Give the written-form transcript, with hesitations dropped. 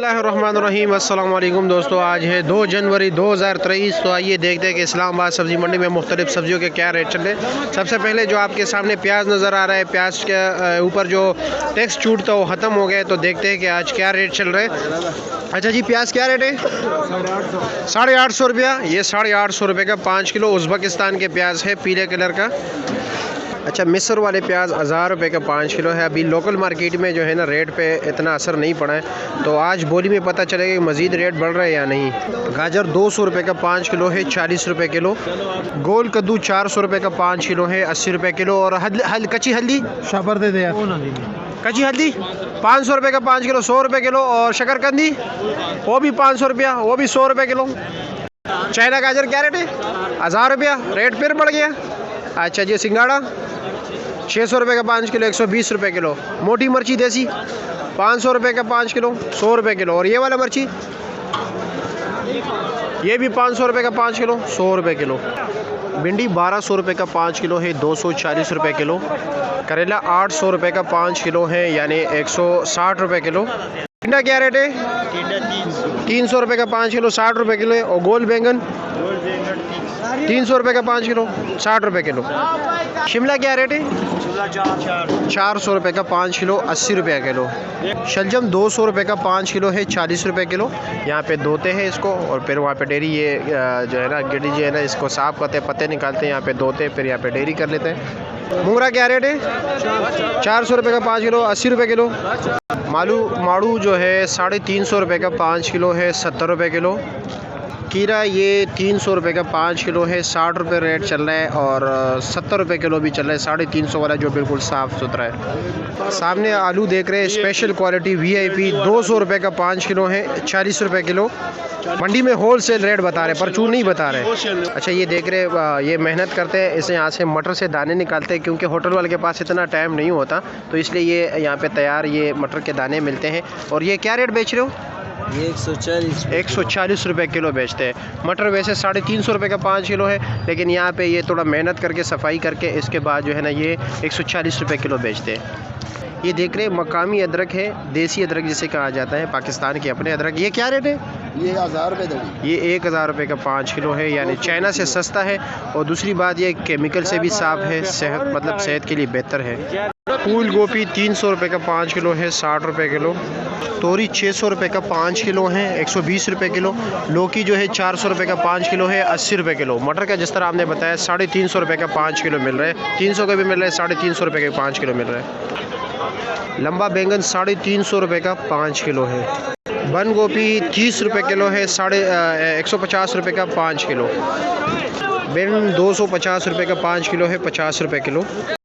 बिस्मिल्लाहिर्रहमानिर्रहीम। अस्सलाम वालेकुम दोस्तों, आज है 2 जनवरी 2023। तो आइए देखते हैं कि इस्लामाबाद सब्ज़ी मंडी में मुख्तलिफ सब्जियों के क्या रेट चल रहे हैं। सबसे पहले जो आपके सामने प्याज नज़र आ रहा है, प्याज के ऊपर जो टैक्स छूट था वो ख़त्म हो गया है। तो देखते हैं कि आज क्या रेट चल रहा है। अच्छा जी, प्याज क्या रेट है? 850 रुपया। ये 850 रुपये का 5 किलो उज़्बेकिस्तान के प्याज है, पीले कलर का। अच्छा, मिस्र वाले प्याज 1000 रुपये का 5 किलो है। अभी लोकल मार्केट में जो है ना रेट पे इतना असर नहीं पड़ा है, तो आज बोली में पता चलेगा कि मज़ीद रेट बढ़ रहा है या नहीं। गाजर 200 रुपये का 5 किलो है, 40 रुपये किलो। गोल कद्दू 400 रुपये का 5 किलो है, 80 रुपये किलो। और कच्ची हल्दी शापर दे दे यार। कच्ची हल्दी 500 रुपये का 5 किलो, 100 रुपये किलो। और शकरकंदी वो भी 500 रुपया, वो भी 100 रुपये किलो। चाइना गाजर क्या रेट है? 1000 रुपया। रेट फिर बढ़ गया। अच्छा जी, सिंगाड़ा 600 रुपये का 5 किलो, 120 रुपये किलो। मोटी मिर्ची देसी 500 रुपये का 5 किलो, 100 रुपये किलो। और ये वाला मिर्ची ये भी 500 रुपये का 5 किलो, 100 रुपये किलो। भिंडी 1200 रुपये का 5 किलो है, 240 रुपये किलो। करेला 800 रुपये का 5 किलो है, यानी 160 रुपये किलो। टिंडा क्या रेट है? 300 रुपये का 5 किलो, 60 रुपये किलो है। और गोल बैंगन 300 रुपये का 5 किलो, 60 रुपये किलो। शिमला क्या रेट है? 400 रुपये का 5 किलो, 80 रुपये किलो। शलजम 200 रुपये का 5 किलो है, 40 रुपये किलो। यहाँ पे धोते हैं इसको और फिर वहाँ पे डेयरी ये जो है ना गिडी जो है ना इसको साफ़ करते हैं, पत्ते निकालते हैं, यहाँ पे धोते हैं, फिर यहाँ पे डेयरी कर लेते हैं। मूंगरा क्या रेट है? 400 रुपये का 5 किलो, 80 रुपये किलो। माड़ू जो है 350 रुपये का 5 किलो है, 70 रुपये किलो। खीरा ये 300 रुपये का 5 किलो है, 60 रुपये रेट चल रहा है। और 70 रुपये किलो भी चल रहा है, 350 वाला जो बिल्कुल साफ़ सुथरा है। सामने आलू देख रहे हैं, स्पेशल क्वालिटी VIP 200 रुपये का 5 किलो है, 40 रुपये किलो। मंडी में होल सेल रेट बता रहे, परचून नहीं बता रहे। अच्छा, ये देख रहे ये मेहनत करते हैं, इसे यहाँ से मटर से दाने निकालते हैं, क्योंकि होटल वाले के पास इतना टाइम नहीं होता, तो इसलिए ये यहाँ पे तैयार ये मटर के दाने मिलते हैं। और ये क्या रेट बेच रहे हो? ये 140 रुपये किलो बेचते हैं। मटर वैसे 350 रुपये का 5 किलो है, लेकिन यहाँ पे ये थोड़ा मेहनत करके सफाई करके इसके बाद जो है ना ये 140 रुपये किलो बेचते हैं। ये देख रहे मकामी अदरक है, देसी अदरक जिसे कहा जाता है, पाकिस्तान के अपने अदरक। ये क्या रेट है? ये 1000 रुपये दड़ी। ये 1000 रुपये का 5 किलो है, यानी चाइना से सस्ता है। और दूसरी बात ये केमिकल से भी साफ़ है, सेहत के लिए बेहतर है। फूल गोभी 300 रुपये का 5 किलो है, 60 रुपये किलो। तोरी 600 रुपये का 5 किलो है, 120 रुपये किलो। लौकी जो है 400 रुपये का 5 किलो है, 80 रुपये किलो। मटर का जिस तरह आपने बताया 350 रुपये का 5 किलो मिल रहा है, 300 का भी मिल रहा है, 350 रुपये का 5 किलो मिल रहा है। लंबा बैंगन 350 रुपये का 5 किलो है। बंद गोभी 30 रुपये किलो है, 150 रुपये का 5 किलो। बैंगन 250 रुपये का 5 किलो है, 50 रुपये किलो।